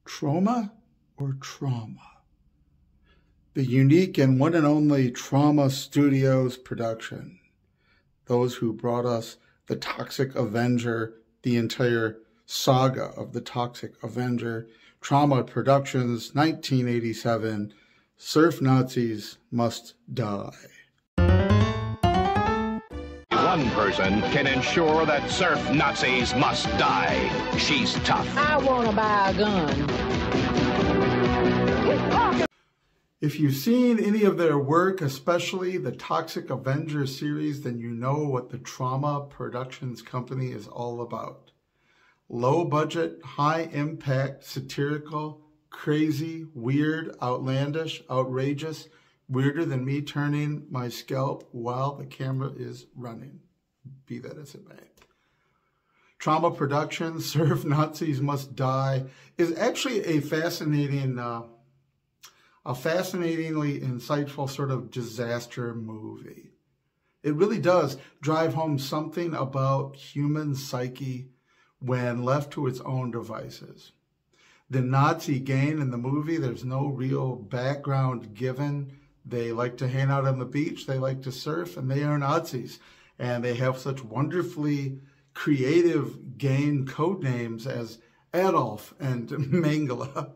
Troma or trauma? The unique and one and only Troma Studios production. Those who brought us The Toxic Avenger, the entire saga of The Toxic Avenger. Troma Productions, 1987, Surf Nazis Must Die. One person can ensure that surf Nazis must die. She's tough. I want to buy a gun. If you've seen any of their work, especially the Toxic Avenger series, then you know what the Troma Productions company is all about. Low budget, high impact, satirical, crazy, weird, outlandish, outrageous, weirder than me turning my scalp while the camera is running, be that as it may. Troma Productions, Surf Nazis Must Die, is actually a fascinatingly insightful sort of disaster movie. It really does drive home something about human psyche when left to its own devices. The Nazi gang in the movie, there's no real background given. They like to hang out on the beach, they like to surf, and they are Nazis. And they have such wonderfully creative gang code names as Adolf and Mengele.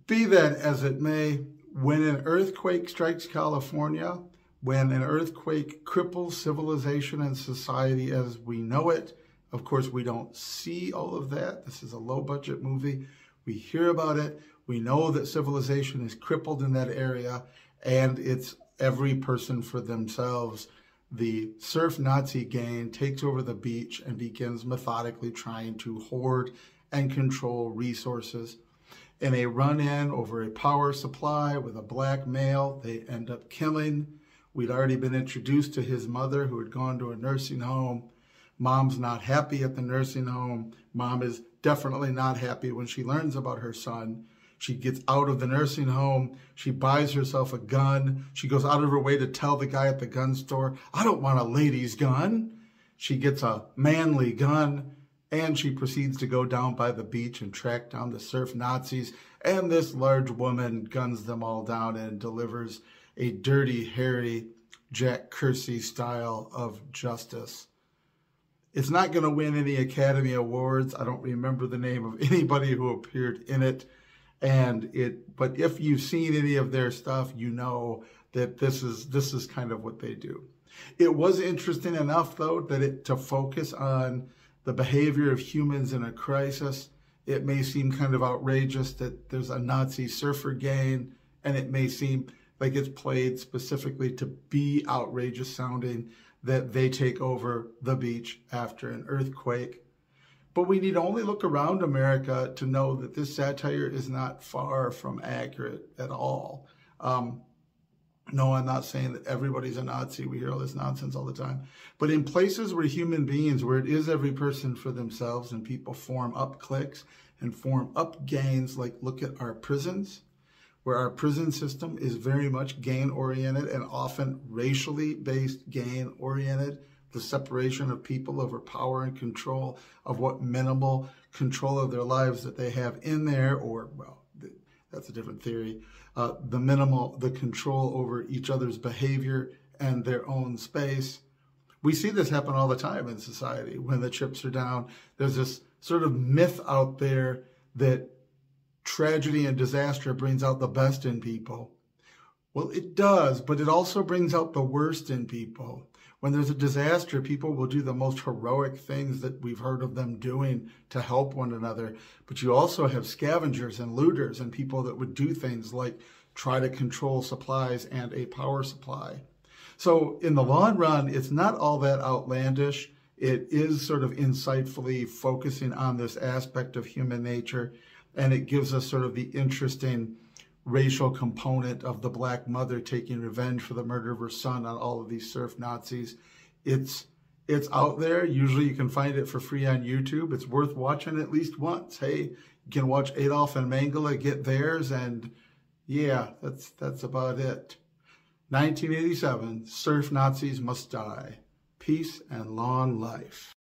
Be that as it may, when an earthquake strikes California, when an earthquake cripples civilization and society as we know it, of course, we don't see all of that. This is a low-budget movie. We hear about it. We know that civilization is crippled in that area, and it's every person for themselves. The surf Nazi gang takes over the beach and begins methodically trying to hoard and control resources. In a run-in over a power supply with a black male, they end up killing. We'd already been introduced to his mother, who had gone to a nursing home. Mom's not happy at the nursing home. Mom is definitely not happy when she learns about her son. She gets out of the nursing home. She buys herself a gun. She goes out of her way to tell the guy at the gun store, I don't want a lady's gun. She gets a manly gun, and she proceeds to go down by the beach and track down the surf Nazis. And this large woman guns them all down and delivers a dirty, hairy, Jack Kersey style of justice. It's not going to win any Academy Awards. I don't remember the name of anybody who appeared in it. But if you've seen any of their stuff, you know that this is kind of what they do. It was interesting enough, though, that to focus on the behavior of humans in a crisis. It may seem kind of outrageous that there's a Nazi surfer gang, and it may seem like it's played specifically to be outrageous sounding that they take over the beach after an earthquake. But we need only look around America to know that this satire is not far from accurate at all. No, I'm not saying that everybody's a Nazi. We hear all this nonsense all the time. But in places where human beings, where it is every person for themselves and people form up cliques and form up gangs, like look at our prisons, where our prison system is very much gang-oriented and often racially based gang-oriented. The separation of people over power and control of what minimal control of their lives that they have in there, or, well, that's a different theory. The control over each other's behavior and their own space. We see this happen all the time in society. When the chips are down, there's this sort of myth out there that tragedy and disaster brings out the best in people. Well, it does, but it also brings out the worst in people. When there's a disaster, people will do the most heroic things that we've heard of them doing to help one another. But you also have scavengers and looters and people that would do things like try to control supplies and a power supply. So in the long run, it's not all that outlandish. It is sort of insightfully focusing on this aspect of human nature, and it gives us sort of the interesting racial component of the black mother taking revenge for the murder of her son on all of these surf Nazis. It's out there. Usually you can find it for free on YouTube. It's worth watching at least once. Hey, you can watch Adolf and Mengele get theirs, and yeah, that's about it. 1987, Surf Nazis Must Die. Peace and long life.